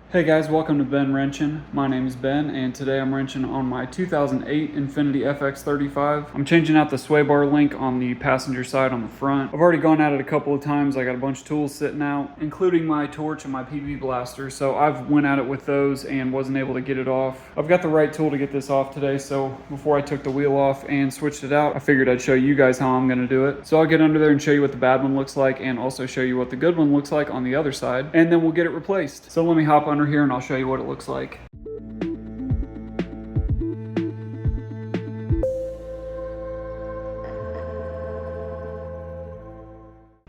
Hey guys, welcome to Wrenchin. My name is Ben, and today I'm wrenching on my 2008 Infiniti FX35. I'm changing out the sway bar link on the passenger side on the front. I've already gone at it a couple of times. I got a bunch of tools sitting out, including my torch and my PB blaster, so I've went at it with those and wasn't able to get it off. I've got the right tool to get this off today, so before I took the wheel off and switched it out, I figured I'd show you guys how I'm going to do it. So I'll get under there and show you what the bad one looks like, and also show you what the good one looks like on the other side, and then we'll get it replaced. So let me hop under here and I'll show you what it looks like.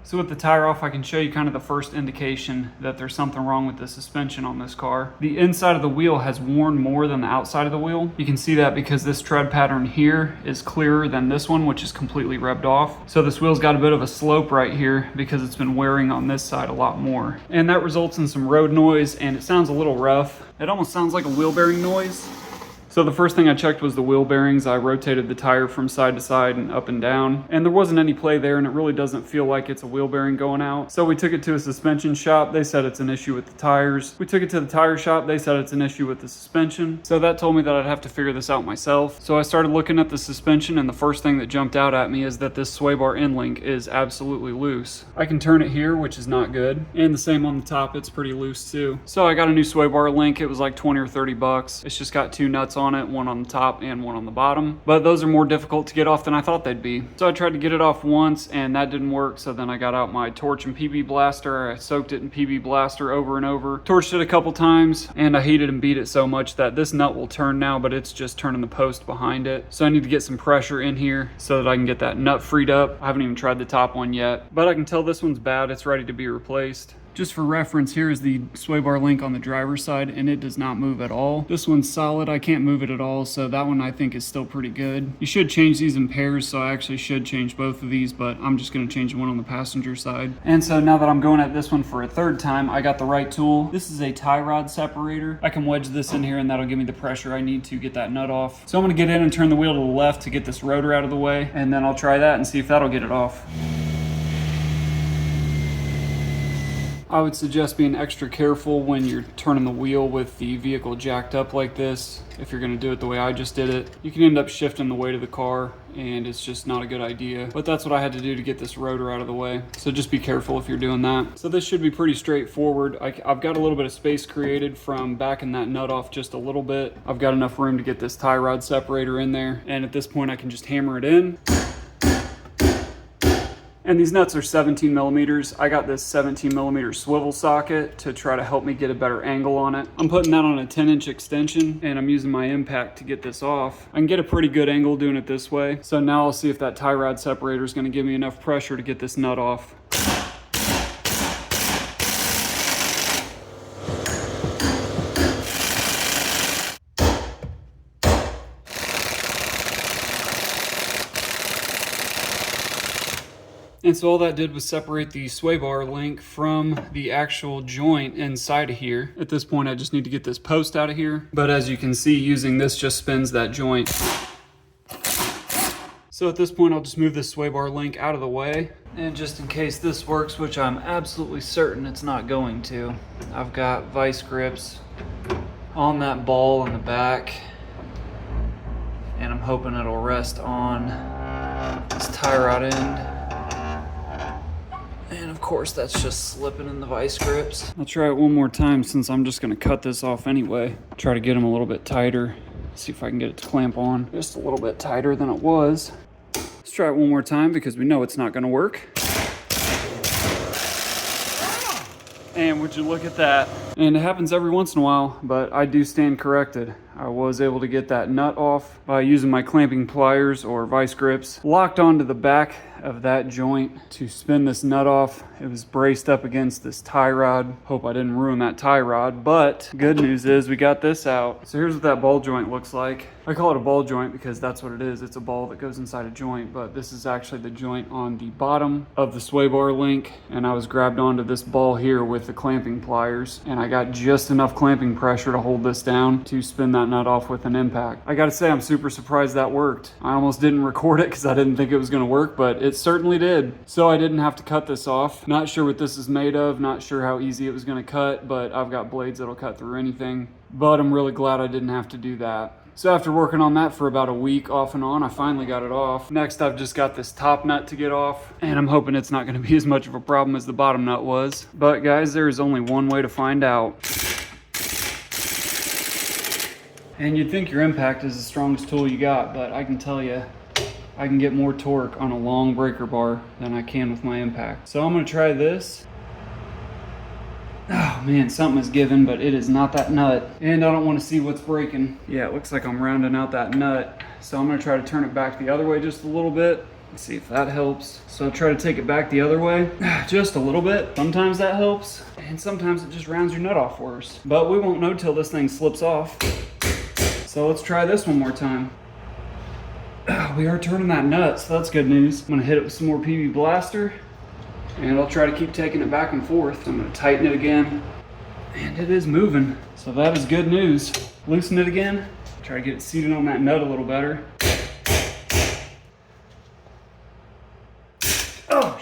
So with the tire off, I can show you kind of the first indication that there's something wrong with the suspension on this car. The inside of the wheel has worn more than the outside of the wheel. You can see that because this tread pattern here is clearer than this one, which is completely rubbed off. So this wheel's got a bit of a slope right here because it's been wearing on this side a lot more. And that results in some road noise, and it sounds a little rough. It almost sounds like a wheel bearing noise. So the first thing I checked was the wheel bearings. I rotated the tire from side to side and up and down, and there wasn't any play there, and it really doesn't feel like it's a wheel bearing going out. So we took it to a suspension shop. They said it's an issue with the tires. We took it to the tire shop. They said it's an issue with the suspension. So that told me that I'd have to figure this out myself. So I started looking at the suspension, and the first thing that jumped out at me is that this sway bar end link is absolutely loose. I can turn it here, which is not good, and the same on the top. It's pretty loose too. So I got a new sway bar link. It was like 20 or 30 bucks. It's just got two nuts on it, one on the top and one on the bottom, but those are more difficult to get off than I thought they'd be. So I tried to get it off once and that didn't work, so then I got out my torch and PB blaster. I soaked it in PB blaster over and over, torched it a couple times, and I heated and beat it so much that this nut will turn now, but it's just turning the post behind it. So I need to get some pressure in here so that I can get that nut freed up. I haven't even tried the top one yet, but I can tell this one's bad. It's ready to be replaced. Just for reference, here is the sway bar link on the driver's side, and it does not move at all. This one's solid. I can't move it at all, so that one I think is still pretty good. You should change these in pairs, so I actually should change both of these, but I'm just going to change one on the passenger side. And so now that I'm going at this one for a third time, I got the right tool. This is a tie rod separator. I can wedge this in here, and that'll give me the pressure I need to get that nut off. So I'm going to get in and turn the wheel to the left to get this rotor out of the way, and then I'll try that and see if that'll get it off. I would suggest being extra careful when you're turning the wheel with the vehicle jacked up like this. If you're going to do it the way I just did it, you can end up shifting the weight of the car, and it's just not a good idea. But that's what I had to do to get this rotor out of the way. So just be careful if you're doing that. So this should be pretty straightforward. I've got a little bit of space created from backing that nut off just a little bit. I've got enough room to get this tie rod separator in there, and at this point I can just hammer it in. And these nuts are 17 millimeters. I got this 17 millimeter swivel socket to try to help me get a better angle on it. I'm putting that on a 10-inch extension, and I'm using my impact to get this off. I can get a pretty good angle doing it this way. So now I'll see if that tie rod separator is gonna give me enough pressure to get this nut off. And so all that did was separate the sway bar link from the actual joint inside of here. At this point, I just need to get this post out of here. But as you can see, using this just spins that joint. So at this point, I'll just move this sway bar link out of the way. And just in case this works, which I'm absolutely certain it's not going to, I've got vice grips on that ball in the back. And I'm hoping it'll rest on this tie rod end. And of course, that's just slipping in the vice grips. I'll try it one more time since I'm just gonna cut this off anyway. Try to get them a little bit tighter. See if I can get it to clamp on just a little bit tighter than it was. Let's try it one more time because we know it's not gonna work. And would you look at that? And it happens every once in a while, but I do stand corrected. I was able to get that nut off by using my clamping pliers or vice grips locked onto the back of that joint to spin this nut off. It was braced up against this tie rod. Hope I didn't ruin that tie rod, but good news is we got this out. So here's what that ball joint looks like. I call it a ball joint because that's what it is. It's a ball that goes inside a joint, but this is actually the joint on the bottom of the sway bar link, and I was grabbed onto this ball here with the clamping pliers, and I got just enough clamping pressure to hold this down to spin that nut off with an impact. I gotta say, I'm super surprised that worked. I almost didn't record it because I didn't think it was gonna work, but it certainly did. So I didn't have to cut this off. Not sure what this is made of, not sure how easy it was gonna cut, but I've got blades that'll cut through anything. But I'm really glad I didn't have to do that. So after working on that for about a week off and on, I finally got it off. Next, I've just got this top nut to get off, and I'm hoping it's not gonna be as much of a problem as the bottom nut was. But guys, there is only one way to find out. And you'd think your impact is the strongest tool you got, but I can tell you, I can get more torque on a long breaker bar than I can with my impact. So I'm gonna try this. Oh man, something is giving, but it is not that nut. And I don't want to see what's breaking. Yeah, it looks like I'm rounding out that nut. So I'm gonna try to turn it back the other way just a little bit. Let's see if that helps. So I'll try to take it back the other way, just a little bit. Sometimes that helps, and sometimes it just rounds your nut off worse. But we won't know till this thing slips off. So let's try this one more time. We are turning that nut, so that's good news. I'm gonna hit it with some more PB Blaster. And I'll try to keep taking it back and forth. I'm gonna tighten it again. And it is moving. So that is good news. Loosen it again. Try to get it seated on that nut a little better. Oh!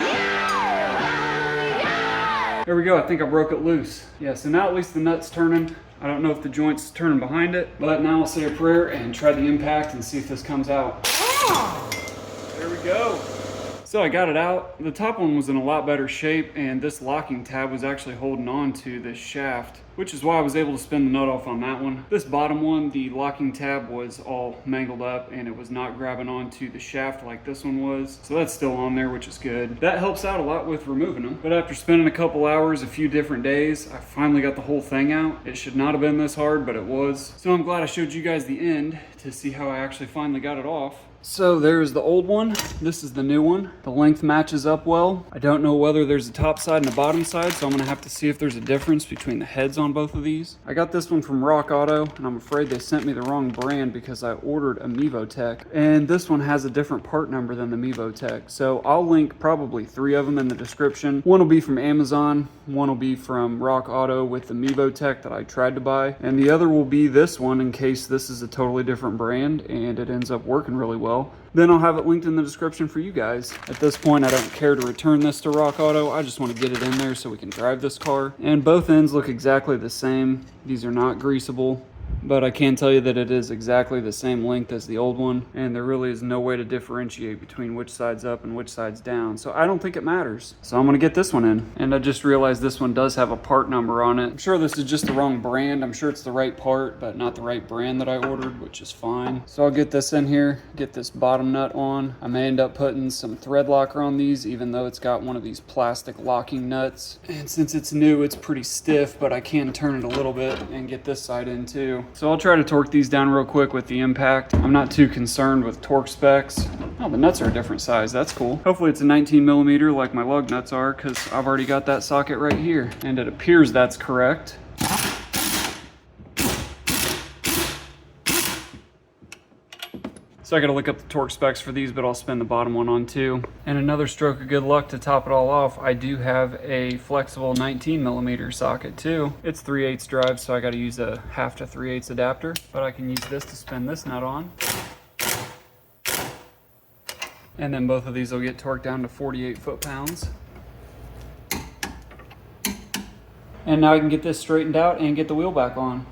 There we go, I think I broke it loose. Yeah, so now at least the nut's turning. I don't know if the joint's turning behind it, but now I'll say a prayer and try the impact and see if this comes out. There we go. So I got it out. The top one was in a lot better shape, and this locking tab was actually holding on to this shaft, which is why I was able to spin the nut off on that one. This bottom one, the locking tab was all mangled up and it was not grabbing onto the shaft like this one was. So that's still on there, which is good. That helps out a lot with removing them. But after spending a couple hours, a few different days, I finally got the whole thing out. It should not have been this hard, but it was. So I'm glad I showed you guys the end to see how I actually finally got it off. So there's the old one. This is the new one. The length matches up well. I don't know whether there's a top side and a bottom side, so I'm gonna have to see if there's a difference between the heads on both of these. I got this one from Rock Auto, and I'm afraid they sent me the wrong brand because I ordered a Mevotech, and this one has a different part number than the Mevotech. So I'll link probably 3 of them in the description. One will be from Amazon, one will be from Rock Auto with the Mevotech that I tried to buy, and the other will be this one in case this is a totally different brand and it ends up working really well. Then I'll have it linked in the description for you guys. At this point, I don't care to return this to Rock Auto. I just want to get it in there so we can drive this car. And both ends look exactly the same. These are not greasable. But I can tell you that it is exactly the same length as the old one, and there really is no way to differentiate between which side's up and which side's down, so I don't think it matters. So I'm gonna get this one in. And I just realized this one does have a part number on it. I'm sure this is just the wrong brand. I'm sure it's the right part, but not the right brand that I ordered, which is fine. So I'll get this in here, get this bottom nut on. I may end up putting some thread locker on these, even though it's got one of these plastic locking nuts. And since it's new, it's pretty stiff, but I can turn it a little bit and get this side in too. So I'll try to torque these down real quick with the impact. I'm not too concerned with torque specs. Oh, the nuts are a different size. That's cool. Hopefully it's a 19 millimeter like my lug nuts are, because I've already got that socket right here. And it appears that's correct. So I gotta look up the torque specs for these, but I'll spin the bottom one on too. And another stroke of good luck to top it all off, I do have a flexible 19 millimeter socket too. It's 3/8 drive, so I gotta use a 1/2 to 3/8 adapter, but I can use this to spin this nut on. And then both of these will get torqued down to 48 foot-pounds. And now I can get this straightened out and get the wheel back on.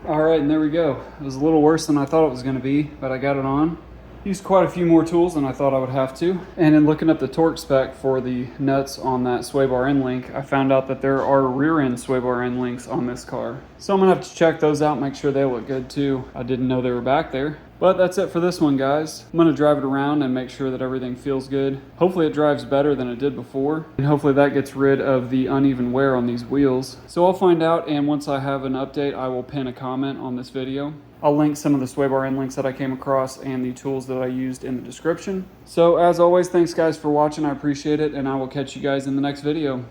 All right, and there we go. It was a little worse than I thought it was gonna be, but I got it on. Used quite a few more tools than I thought I would have to. And in looking up the torque spec for the nuts on that sway bar end link, I found out that there are rear end sway bar end links on this car. So I'm gonna have to check those out, make sure they look good too. I didn't know they were back there. But that's it for this one, guys. I'm gonna drive it around and make sure that everything feels good. Hopefully it drives better than it did before. And hopefully that gets rid of the uneven wear on these wheels. So I'll find out, and once I have an update, I will pin a comment on this video. I'll link some of the sway bar end links that I came across and the tools that I used in the description. So as always, thanks guys for watching. I appreciate it, and I will catch you guys in the next video.